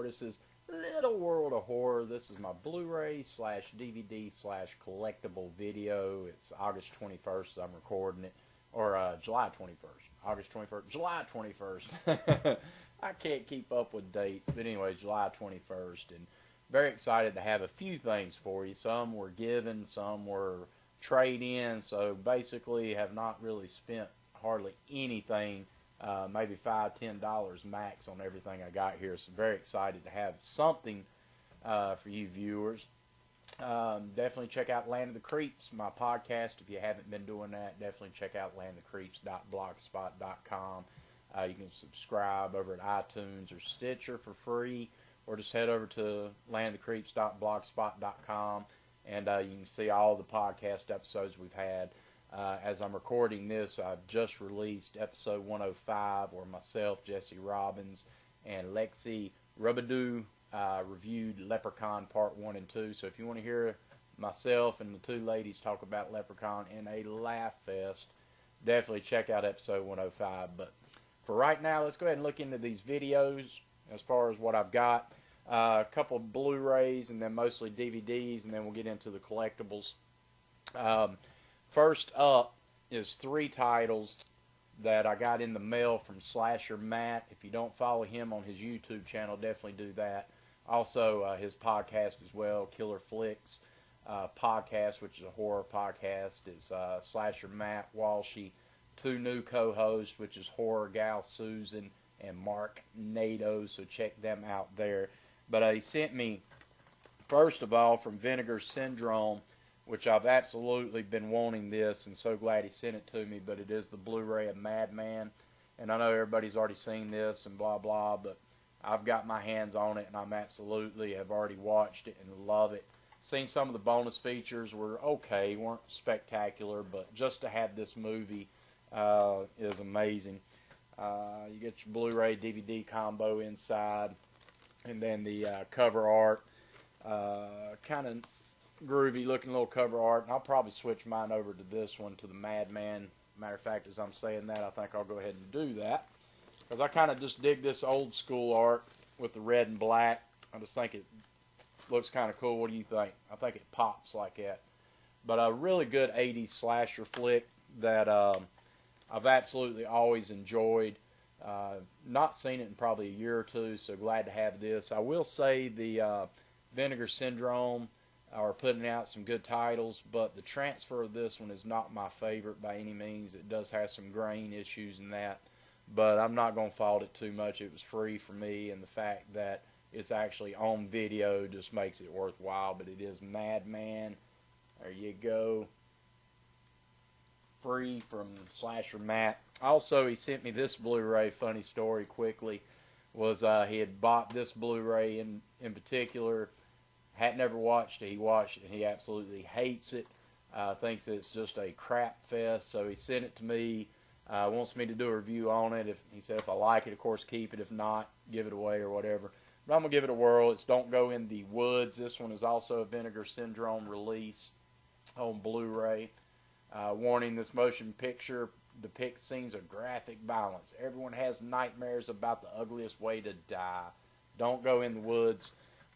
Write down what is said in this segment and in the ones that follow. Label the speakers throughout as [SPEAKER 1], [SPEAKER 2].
[SPEAKER 1] Curtis's Little World of Horror. This is my Blu-ray slash DVD slash collectible video. It's August 21st. I'm recording it, or July 21st. August 21st, July 21st. I can't keep up with dates, but anyway, July 21st, and very excited to have a few things for you. Some were given, some were trade-in, so basically have not really spent hardly anything, maybe $5–10 max on everything I got here. So very excited to have something for you viewers. Definitely check out Land of the Creeps, my podcast. If you haven't been doing that, definitely check out landofthecreeps.blogspot.com. You can subscribe over at iTunes or Stitcher for free, or just head over to landofthecreeps.blogspot.com, and you can see all the podcast episodes we've had. As I'm recording this, I've just released episode 105, where myself, Jesse Robbins, and Lexi Rubadoo reviewed Leprechaun Part 1 and 2. So if you want to hear myself and the two ladies talk about Leprechaun in a laugh fest, definitely check out episode 105. But for right now, let's go ahead and look into these videos as far as what I've got. A couple of Blu-rays and then mostly DVDs, and then we'll get into the collectibles. First up is 3 titles that I got in the mail from Slasher Matt. If you don't follow him on his YouTube channel, definitely do that. Also, his podcast as well, Killer Flicks podcast, which is a horror podcast, is Slasher Matt Walshy. 2 new co-hosts, which is Horror Gal Susan and Mark Nato, so check them out there. But he sent me, first of all, from Vinegar Syndrome, which I've absolutely been wanting this, and so glad he sent it to me, but it is the Blu-ray of Madman. And I know everybody's already seen this and blah, blah, but I've got my hands on it, and I'm absolutely have already watched it and love it. Seen some of the bonus features were okay, weren't spectacular, but just to have this movie is amazing. You get your Blu-ray DVD combo inside, and then the cover art, kind of groovy looking little cover art, and I'll probably switch mine over to this one, to the Madman. Matter of fact, as I'm saying that, I think I'll go ahead and do that, because I kind of just dig this old school art with the red and black. I just think it looks kind of cool. What do you think? I think it pops like that. But a really good 80s slasher flick that I've absolutely always enjoyed. Not seen it in probably a year or two, so glad to have this. I will say the Vinegar Syndrome are putting out some good titles, but the transfer of this one is not my favorite by any means. It does have some grain issues in that, but I'm not going to fault it too much. It was free for me, and the fact that it's actually on video just makes it worthwhile. But it is Madman. There you go. Free from Slasher Matt. Also, he sent me this Blu-ray. Funny story quickly was he had bought this Blu-ray in particular, had never watched it. He watched it and he absolutely hates it, thinks it's just a crap fest. So he sent it to me, wants me to do a review on it. He said if I like it, of course, keep it. If not, give it away or whatever. But I'm going to give it a whirl. It's Don't Go in the Woods. This one is also a Vinegar Syndrome release on Blu-ray. Warning, this motion picture depicts scenes of graphic violence. Everyone has nightmares about the ugliest way to die. Don't go in the woods.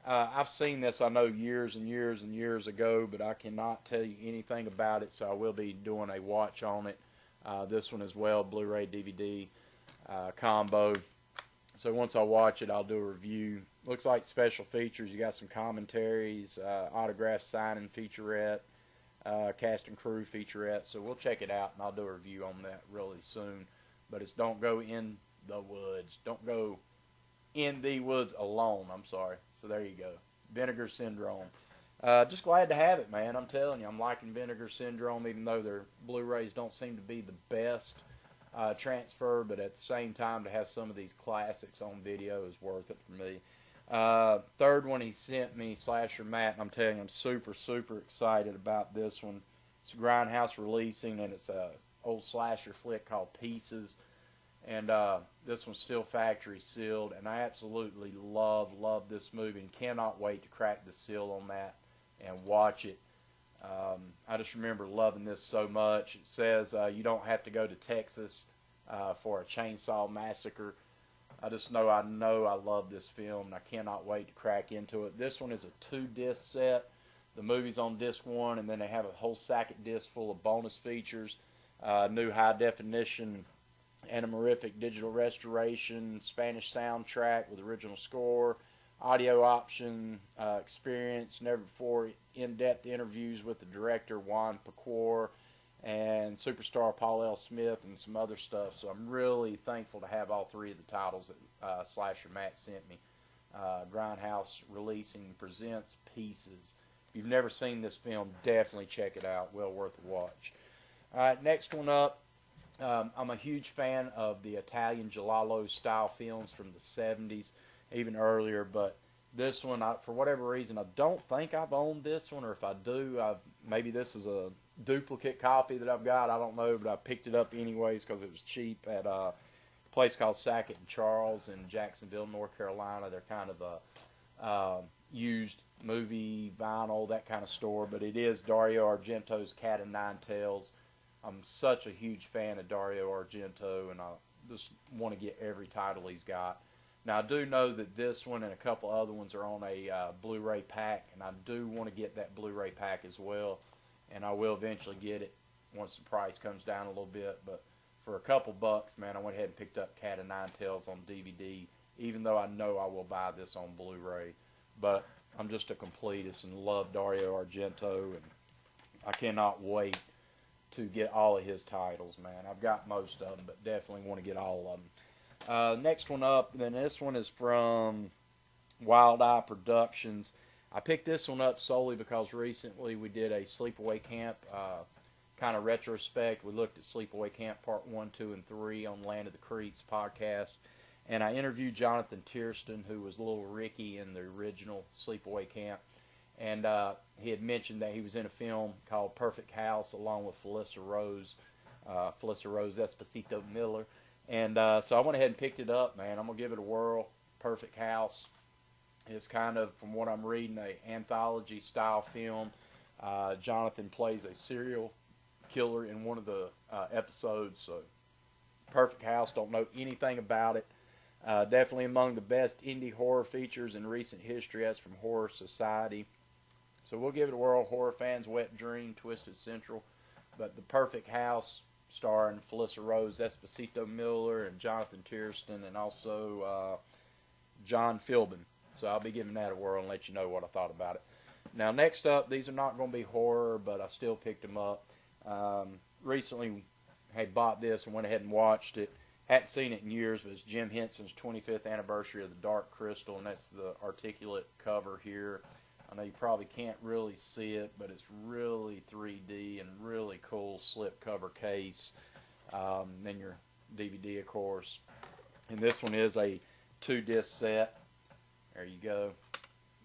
[SPEAKER 1] I've seen this, I know, years and years and years ago, but I cannot tell you anything about it, so I will be doing a watch on it. This one as well, Blu-ray DVD combo. So once I watch it, I'll do a review. Looks like special features. You got some commentaries, autograph signing featurette, cast and crew featurette. So we'll check it out, and I'll do a review on that really soon. But it's Don't Go in the Woods. Don't go in the woods alone. I'm sorry. So there you go. Vinegar Syndrome. Just glad to have it, man. I'm telling you, I'm liking Vinegar Syndrome, even though their Blu-rays don't seem to be the best transfer, but at the same time, to have some of these classics on video is worth it for me. Third one he sent me, Slasher Matt, and I'm telling you, I'm super, super excited about this one. It's Grindhouse releasing, and it's a old slasher flick called Pieces. And this one's still factory sealed, and I absolutely love this movie and cannot wait to crack the seal on that and watch it. I just remember loving this so much. It says you don't have to go to Texas for a chainsaw massacre. I know I love this film, and I cannot wait to crack into it. This one is a 2-disc set. The movie's on disc 1, and then they have a whole sack of discs full of bonus features, new high definition anamorphic digital restoration, Spanish soundtrack with original score, audio option experience, never before in-depth interviews with the director Juan Pecor and superstar Paul L. Smith and some other stuff. So I'm really thankful to have all 3 of the titles that Slasher Matt sent me. Grindhouse Releasing presents Pieces. If you've never seen this film, definitely check it out. Well worth a watch. All right, next one up. I'm a huge fan of the Italian Giallo style films from the 70s, even earlier, but this one, for whatever reason, I don't think I've owned this one, or if I do, maybe this is a duplicate copy that I've got. I don't know, but I picked it up anyways because it was cheap at a place called Sackett and Charles in Jacksonville, North Carolina. They're kind of a used movie, vinyl, that kind of store, but it is Dario Argento's Cat o' Nine Tails. I'm such a huge fan of Dario Argento, and I just want to get every title he's got. Now, I do know that this one and a couple other ones are on a Blu-ray pack, and I do want to get that Blu-ray pack as well, and I will eventually get it once the price comes down a little bit. But for a couple bucks, man, I went ahead and picked up Cat o' Nine Tails on DVD, even though I know I will buy this on Blu-ray. But I'm just a completist and love Dario Argento, and I cannot wait to get all of his titles, man. I've got most of them, but definitely want to get all of them. Next one up, then this one is from Wild Eye Productions. I picked this one up solely because recently we did a Sleepaway Camp kind of retrospect. We looked at Sleepaway Camp Part 1, 2, and 3 on Land of the Creeps podcast. And I interviewed Jonathan Tiersten, who was Little Ricky in the original Sleepaway Camp. And he had mentioned that he was in a film called Perfect House along with Felissa Rose Esposito Miller. And so I went ahead and picked it up, man. I'm going to give it a whirl. Perfect House is kind of, from what I'm reading, an anthology-style film. Jonathan plays a serial killer in one of the episodes. So Perfect House, don't know anything about it. Definitely among the best indie horror features in recent history. That's from Horror Society. So we'll give it a whirl. Horror fans, Wet Dream, Twisted Central. But The Perfect House, starring Felissa Rose Esposito Miller and Jonathan Tiersten, and also John Philbin. So I'll be giving that a whirl and let you know what I thought about it. Now, next up, these are not going to be horror, but I still picked them up. Recently, had bought this and went ahead and watched it. Hadn't seen it in years, but it's Jim Henson's 25th anniversary of The Dark Crystal, and that's the articulate cover here. I know you probably can't really see it, but it's really 3D and really cool slip cover case. Then your DVD, of course. And this one is a 2-disc set. There you go.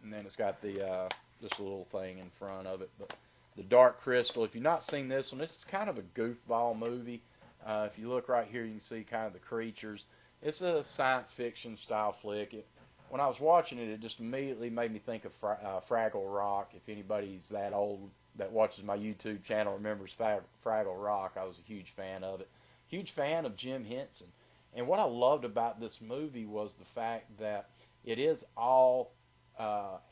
[SPEAKER 1] And then it's got the this little thing in front of it. But The Dark Crystal, if you've not seen this one, this is kind of a goofball movie. If you look right here, you can see kind of the creatures. It's a science fiction style flick. When I was watching it, it just immediately made me think of Fraggle Rock. If anybody's that old that watches my YouTube channel remembers Fraggle Rock, I was a huge fan of it. Huge fan of Jim Henson. And what I loved about this movie was the fact that it is all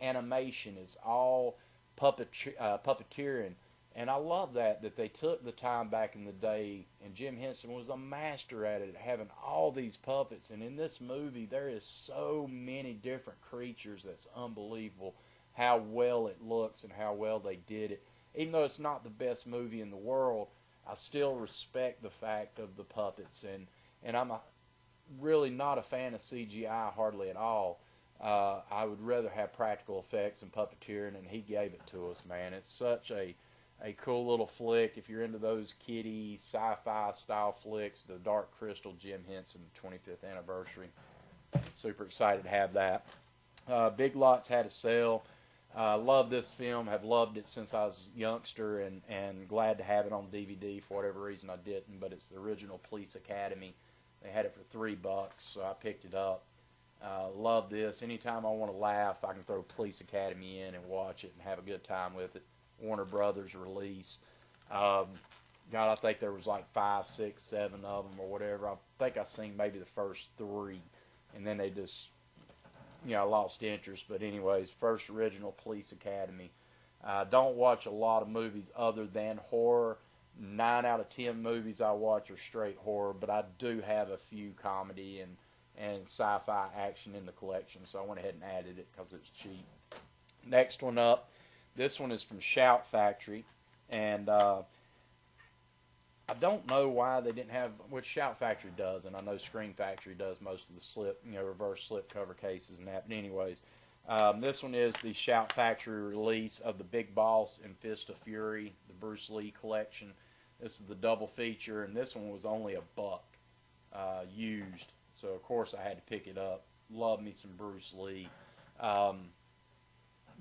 [SPEAKER 1] animation, it's all puppeteering. And I love that they took the time back in the day, and Jim Henson was a master at it, having all these puppets. And in this movie, there is so many different creatures that's unbelievable how well it looks and how well they did it. Even though it's not the best movie in the world, I still respect the fact of the puppets. And I'm really not a fan of CGI hardly at all. I would rather have practical effects and puppeteering, and he gave it to us, man. It's such a cool little flick. If you're into those kiddie sci-fi style flicks, The Dark Crystal, Jim Henson, 25th anniversary. Super excited to have that. Big Lots had a sale. Love this film. Have loved it since I was a youngster, and glad to have it on DVD. For whatever reason I didn't, but it's the original Police Academy. They had it for $3, so I picked it up. Love this. Anytime I want to laugh, I can throw Police Academy in and watch it and have a good time with it. Warner Brothers release. God, I think there was like 5, 6, 7 of them or whatever. I think I seen maybe the first 3. and then they just, lost interest. But anyways, first original Police Academy. Don't watch a lot of movies other than horror. 9 out of 10 movies I watch are straight horror, but I do have a few comedy and sci-fi action in the collection, so I went ahead and added it because it's cheap. Next one up, this one is from Shout Factory, and I don't know why they didn't have, which Shout Factory does, and I know Scream Factory does most of the reverse slip cover cases and that, but anyways, this one is the Shout Factory release of the Big Boss and Fist of Fury, the Bruce Lee collection. This is the double feature, and this one was only $1 used. So, of course, I had to pick it up. Love me some Bruce Lee.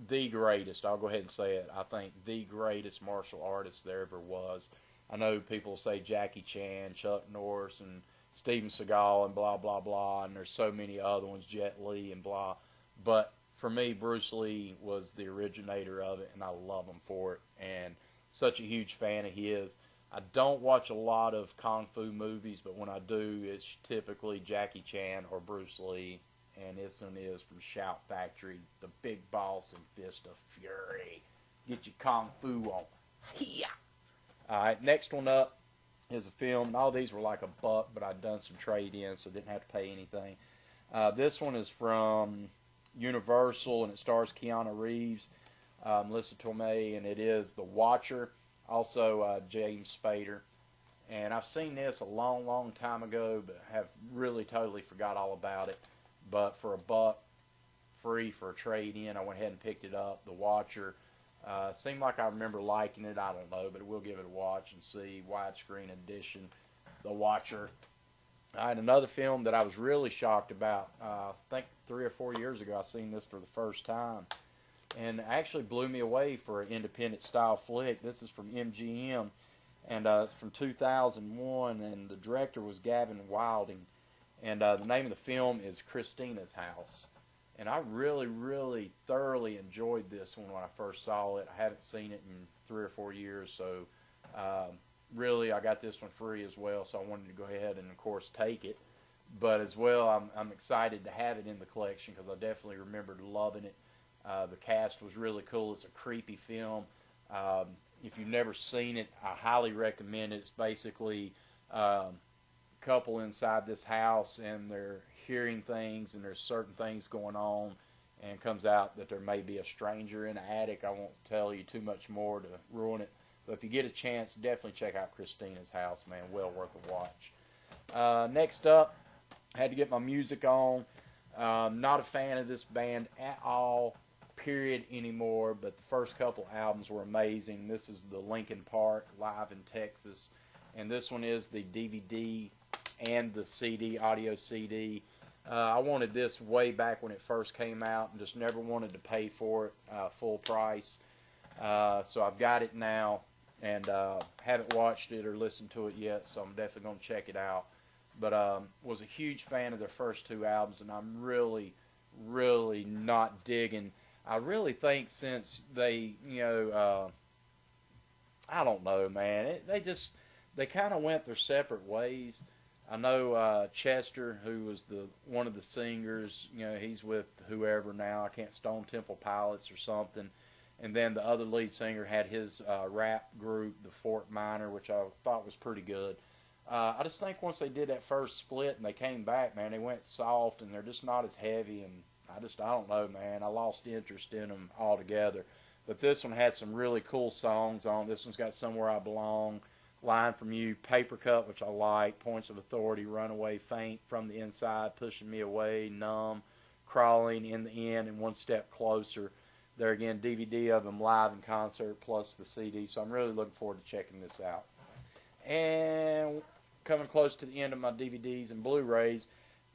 [SPEAKER 1] The greatest, I'll go ahead and say it, I think the greatest martial artist there ever was. I know people say Jackie Chan, Chuck Norris, and Steven Seagal, and blah, blah, blah, and there's so many other ones, Jet Li, and blah. But for me, Bruce Lee was the originator of it, and I love him for it, and such a huge fan of his. I don't watch a lot of Kung Fu movies, but when I do, it's typically Jackie Chan or Bruce Lee, and this one is from Shout Factory, the Big Boss and Fist of Fury. Get your Kung Fu on. Yeah. Alright, next one up is a film, and all these were like $1, but I'd done some trade-ins, so I didn't have to pay anything. This one is from Universal, and it stars Keanu Reeves, Melissa Tomei, and it is The Watcher. Also, James Spader. And I've seen this a long, long time ago, but have really totally forgot all about it. But for $1, free for a trade-in, I went ahead and picked it up. The Watcher. Seemed like I remember liking it. I don't know, but we'll give it a watch and see. Widescreen edition. The Watcher. I had another film that I was really shocked about. I think 3 or 4 years ago I seen this for the first time. And actually blew me away for an independent style flick. This is from MGM, and it's from 2001, and the director was Gavin Wilding, and the name of the film is Christina's House. And I really, really thoroughly enjoyed this one when I first saw it. I haven't seen it in 3 or 4 years, so really I got this one free as well, so I wanted to go ahead and, of course, take it. But as well, I'm excited to have it in the collection because I definitely remembered loving it. The cast was really cool. It's a creepy film. If you've never seen it, I highly recommend it. It's basically a couple inside this house, and they're hearing things, and there's certain things going on, and it comes out that there may be a stranger in the attic. I won't tell you too much more to ruin it, but if you get a chance, definitely check out Christina's House, man. Well worth a watch. Next up, I had to get my music on. Not a fan of this band at all, period, anymore, but the first couple albums were amazing. This is the Linkin Park live in Texas, and this one is the DVD and the CD, audio CD. I wanted this way back when it first came out and just never wanted to pay for it full price. So I've got it now, and haven't watched it or listened to it yet, so I'm definitely going to check it out. But was a huge fan of their first 2 albums, and I'm really, really not digging. I really think since they, I don't know, man. They kind of went their separate ways. I know Chester, who was one of the singers, he's with whoever now. I can't, Stone Temple Pilots or something. And then the other lead singer had his rap group, the Fort Minor, which I thought was pretty good. I just think once they did that first split and they came back, man, they went soft and they're just not as heavy, and I don't know, man. I lost interest in them altogether. But this one had some really cool songs on. This one's got Somewhere I Belong, Line From You, Paper Cut, which I like, Points of Authority, Runaway, Faint, From the Inside, Pushing Me Away, Numb, Crawling, In the End, and One Step Closer. There again, DVD of them live in concert plus the CD. So I'm really looking forward to checking this out. And coming close to the end of my DVDs and Blu-rays,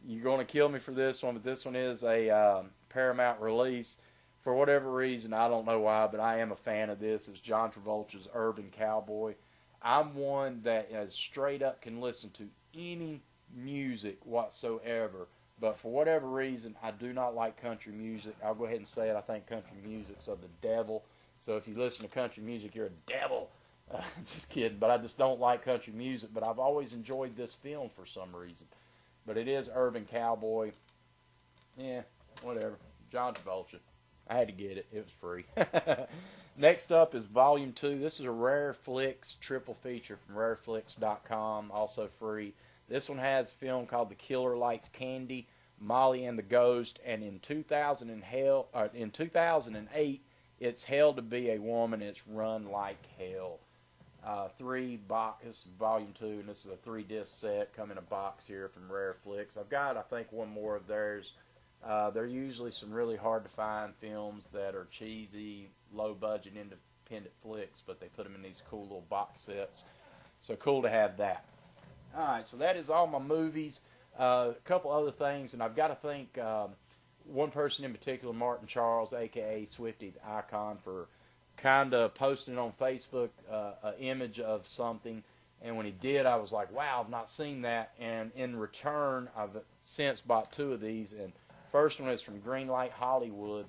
[SPEAKER 1] you're going to kill me for this one, but this one is a Paramount release. For whatever reason, I don't know why, but I am a fan of this. It's John Travolta's Urban Cowboy. I'm one that straight up can listen to any music whatsoever, but for whatever reason, I do not like country music. I'll go ahead and say it. I think country music's of the devil. So if you listen to country music, you're a devil. Just kidding, but I just don't like country music. But I've always enjoyed this film for some reason. But it is Urban Cowboy. Yeah, whatever. John Travolta. I had to get it. It was free. Next up is Volume 2. This is a Rare Flicks triple feature from rareflix.com, also free. This one has a film called The Killer Likes Candy, Molly and the Ghost, and in 2008, it's Hell to Be a Woman. It's Run Like Hell. Bacchus, Volume 2, and this is a 3-disc set, come in a box here from Rare Flicks. I've got, I think, one more of theirs. They're usually some really hard to find films that are cheesy, low budget independent flicks, but they put them in these cool little box sets. So cool to have that. Alright, so that is all my movies. A couple other things, and I've got to thank one person in particular, Martin Charles, aka Swifty the Icon, for kind of posting on Facebook an image of something. And when he did, I was like, wow, I've not seen that. And in return, I've since bought 2 of these. And first one is from Greenlight Hollywood,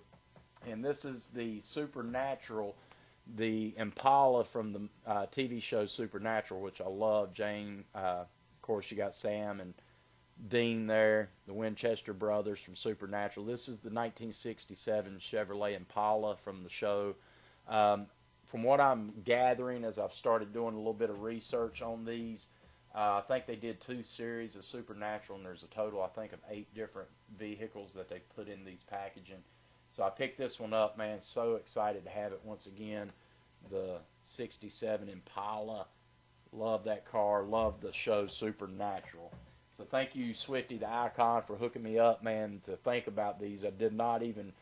[SPEAKER 1] and this is the Supernatural, the Impala from the TV show Supernatural, which I love. Jane, of course, you got Sam and Dean there, the Winchester brothers from Supernatural. This is the 1967 Chevrolet Impala from the show. From what I'm gathering as I've started doing a little bit of research on these, I think they did 2 series of Supernatural, and there's a total, I think, of 8 different vehicles that they put in these packaging. So I picked this one up, man. So excited to have it once again. The 67 Impala. Love that car. Love the show Supernatural. So thank you, Swifty the Icon, for hooking me up, man, to think about these. I did not even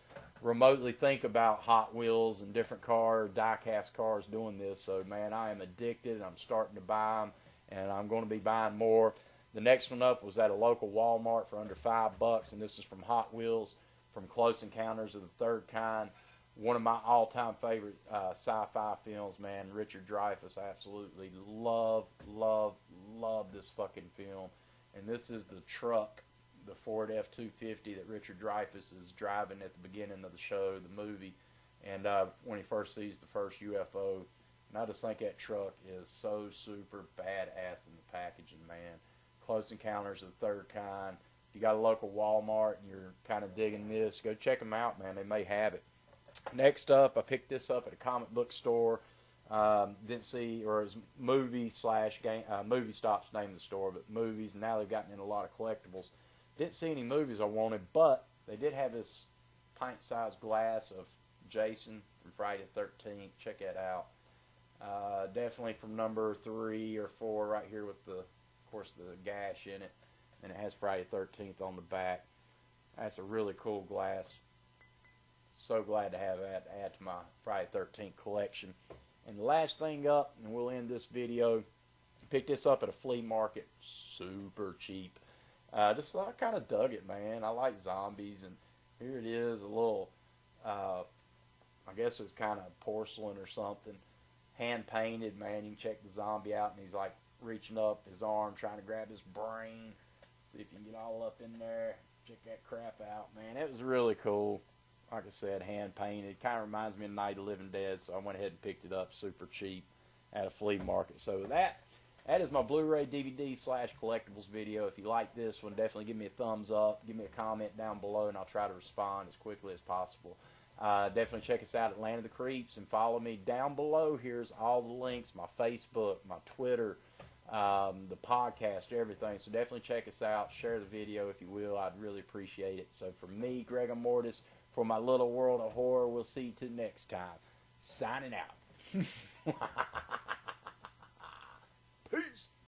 [SPEAKER 1] remotely think about Hot Wheels and different cars, die-cast cars doing this. So, man, I am addicted. I'm starting to buy them, and I'm going to be buying more. The next one up was at a local Walmart for under $5, and this is from Hot Wheels, from Close Encounters of the Third Kind. One of my all-time favorite sci-fi films, man. Richard Dreyfuss, absolutely love this fucking film. And this is the truck, the Ford F-250 that Richard Dreyfuss is driving at the beginning of the show, the movie, and when he first sees the first UFO. And I just think that truck is so super badass in the packaging, man. Close Encounters of the Third Kind. If you got a local Walmart and you're kind of digging this, go check them out, man. They may have it. Next up, I picked this up at a comic book store. Didn't see, or it's movie slash game, movie stops name the store, but movies, and now they've gotten in a lot of collectibles. Didn't see any movies I wanted, but they did have this pint-sized glass of Jason from Friday the 13th. Check that out. Definitely from number 3 or 4 right here with the, of course, the gash in it, and it has Friday the 13th on the back. That's a really cool glass. So glad to have that to add to my Friday the 13th collection. And the last thing up, and we'll end this video, picked this up at a flea market, super cheap. I kind of dug it, man. I like zombies, and here it is, a little, I guess it's kind of porcelain or something, hand painted, man. You can check the zombie out, and he's like reaching up his arm, trying to grab his brain. See if you can get all up in there. Check that crap out, man. It was really cool. Like I said, hand painted. Kind of reminds me of Night of the Living Dead, so I went ahead and picked it up super cheap at a flea market. So that is my Blu-ray DVD / collectibles video. If you like this one, definitely give me a thumbs up. Give me a comment down below, and I'll try to respond as quickly as possible. Definitely check us out at Land of the Creeps and follow me down below. Here's all the links, my Facebook, my Twitter, the podcast, everything. So definitely check us out. Share the video if you will. I'd really appreciate it. So for me, Gregor Mortis, for my little world of horror, we'll see you till next time. Signing out. Peace.